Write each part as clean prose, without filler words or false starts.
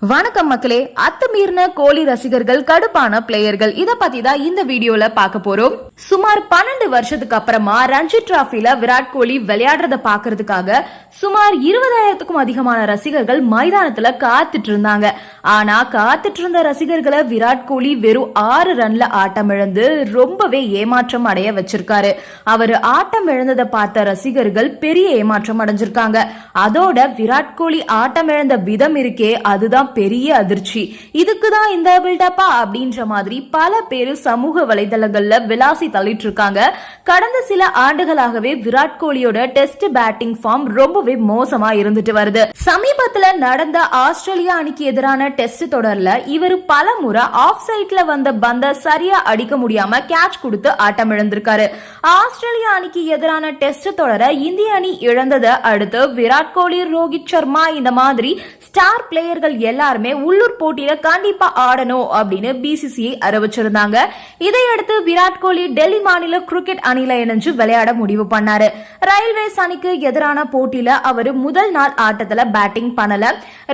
வணக்கம் மக்களே. அத்துமீறின கோலி ரசிகர்கள், கடுப்பான பிளேயர்கள், இத பத்தி தான் இந்த வீடியோல பார்க்க போறோம். சுமார் 12 வருஷத்துக்கு அப்புறமா ரஞ்சி டிராபில விராட் கோலி விளையாடுறத பாக்குறதுக்காக சுமார் 20,000க்கும் அதிகமான ரசிகர்கள் மைதானத்துல காத்துட்டு இருந்தாங்க. ஆனா காத்துட்டு இருந்த ரசிகர்களை விராட் கோலி வெறும் 6 ரன்ல ஆட்டம் இழந்து ரொம்பவே ஏமாற்றம் அடைய வச்சிருக்காரு. அவரு ஆட்டம் இழந்ததை பார்த்த ரசிகர்கள் பெரிய ஏமாற்றம் அடைஞ்சிருக்காங்க. அதோட விராட் கோலி ஆட்டம் இழந்த விதம் இருக்கே, அதுதான் பெரிய அதிர்ச்சி. இதுக்குதான் இந்த பில்டப்பா அப்படின்ற மாதிரி பல பேரு சமூக வலைதளங்கள்ல விளாசி தள்ளிட்டு இருக்காங்க. கடந்த சில ஆண்டுகளாகவே விராட் கோலியோட டெஸ்ட் பேட்டிங் ஃபார்ம் ரொம்பவே மோசமா இருந்துட்டு வருது. சமீபத்துல நடந்த ஆஸ்திரேலியா அணிக்கு எதிரான டெஸ்ட் தொடர்ல இவர் பல முறை ஆஃப் சைட்ல வந்த பந்த சரியா அடிக்க முடியாம கேட்ச் கொடுத்து ஆட்டம் இழந்திருக்காரு. ஆஸ்திரேலியா அணிக்கு எதிரான டெஸ்ட் தொடர இந்திய அணி இழந்ததை அடுத்து விராட் கோலி, ரோஹித் சர்மா இந்த மாதிரி ஸ்டார் பிளேயர்கள் எல்லாருமே உள்ளூர் போட்டியில கண்டிப்பா ஆடணும் அப்படின்னு பிசிசிஐ அறிவிச்சிருந்தாங்க. இதையடுத்து விராட் கோலி டெல்லி மாநில கிரிக்கெட் அணியில இணைஞ்சு விளையாட முடிவு பண்ணாரு. ரயில்வேஸ் அணிக்கு எதிரான போட்டியில அவரு முதல் நாள் ஆட்டத்துல பேட்டிங் பண்ணல.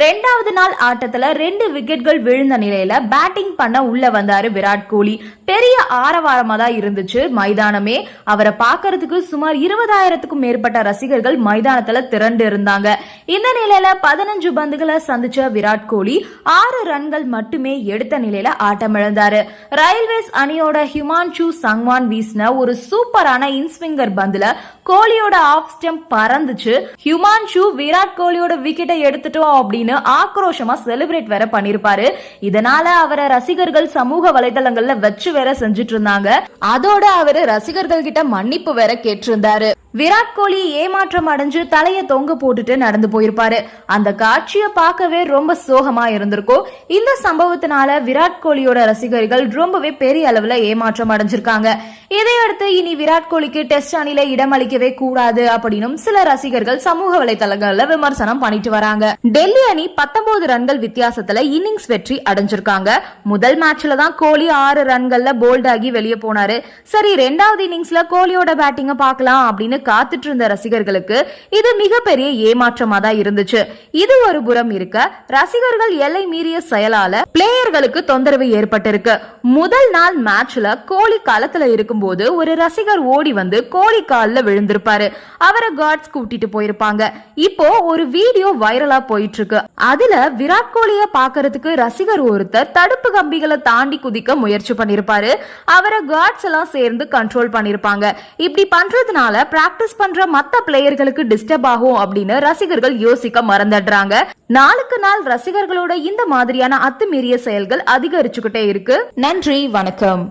2வது நாள் ஆட்டத்துல 2 விக்கெட்கள் விழுந்த நிலையில பேட்டிங் பண்ண உள்ள வந்தாரு விராட் கோலி. பெரிய ஆரவாரமா தான் இருந்துச்சு மைதானமே. அவரை பாக்குறதுக்கு சுமார் 20,000க்கும் மேற்பட்ட ரசிகர்கள் மைதானத்துல திரண்டு இருந்தாங்க. இந்த நிலையில 15 பந்துகளை சந்திச்ச விராட் கோலி 6 ரன்கள் மட்டுமே எடுத்த நிலையில ஆட்டம் இழந்தாரு. ரயில்வேஸ் அணியோட ஹியூமான்சு சங்வான் வீசின ஒரு சூப்பரான inswinger Bandula கோலியோட of stump பறந்துச்சு. ஹியூமான்சு Virat கோலியோட விக்கெட்டை எடுத்துட்டோம் அப்படின்னு ஆக்ரோஷமா செலிப்ரேட் வேற பண்ணிருப்பாரு. இதனால அவரை ரசிகர்கள் சமூக வலைதளங்கள்ல வச்சு வேற செஞ்சுட்டு இருந்தாங்க. அதோட அவரு ரசிகர்கள் கிட்ட மன்னிப்பு வேற கேட்டிருந்தாரு. விராட் கோலி ஏமாற்றம் அடைஞ்சு தலைய தொங்க போட்டுட்டு நடந்து போயிருப்பாரு. அந்த காட்சியை பார்க்கவே ரொம்ப சோகமா இருந்திருக்கும். இந்த சம்பவத்தினால விராட் கோலியோட ரசிகர்கள் ரொம்பவே பெரிய அளவுல ஏமாற்றம் அடைஞ்சிருக்காங்க. இதையடுத்து இனி விராட் கோலிக்கு டெஸ்ட் அணில இடம் அளிக்கவே கூடாது அப்படின்னு சில ரசிகர்கள் சமூக வலைதளங்கள்ல விமர்சனம் பண்ணிட்டு வராங்க. டெல்லி அணி 19 ரன்கள் வித்தியாசத்துல இன்னிங்ஸ் வெற்றி அடைஞ்சிருக்காங்க. முதல் மேட்ச்ல தான் கோலி 6 ரன்கள்ல போல்ட் ஆகி வெளியே போனாரு. சரி, 2வது இன்னிங்ஸ்ல கோலியோட பேட்டிங்க பார்க்கலாம் அப்படின்னு காத்துட்டு இருந்த ரசிகர்களுக்கு இது மிகப்பெரிய ஏமாற்றமா தான் இருந்துச்சு. இது ஒரு புறம் இருக்க, ரசிகர்கள் எல்லை மீறிய செயலால பிளேயர்களுக்கு தொந்தரவு ஏற்பட்டிருக்கு. முதல் நாள் மேட்ச்ல கோலி களத்துல இருக்கும்போது ஒரு ரசிகர் ஓடி வந்து கோலி கால்ல விழுந்திருப்பாரு. அவரை கார்ட்ஸ் கூட்டிட்டு போயிருப்பாங்க. இப்போ ஒரு வீடியோ வைரலா போயிட்டு இருக்கு. அதுல விராட் கோலிய பாக்குறதுக்கு ரசிகர் ஒருத்தர் தடுப்பு கம்பிகளை தாண்டி குதிக்க முயற்சி பண்ணிருப்பாரு. அவரை கார்ட்ஸ் எல்லாம் சேர்ந்து கண்ட்ரோல் பண்ணிருப்பாங்க. இப்படி பண்றதுனால பிராக்டிஸ் பண்ற மத்த பிளேயர்களுக்கு டிஸ்டர்ப் ஆகும் அப்படின்னு ரசிகர்கள் யோசிக்க மறந்துடுறாங்க. நாளுக்கு நாள் ரசிகர்களோட இந்த மாதிரியான அத்துமீறிய செயல்கள் அதிகரிச்சுக்கிட்டே இருக்கு. நன்றி, வணக்கம்.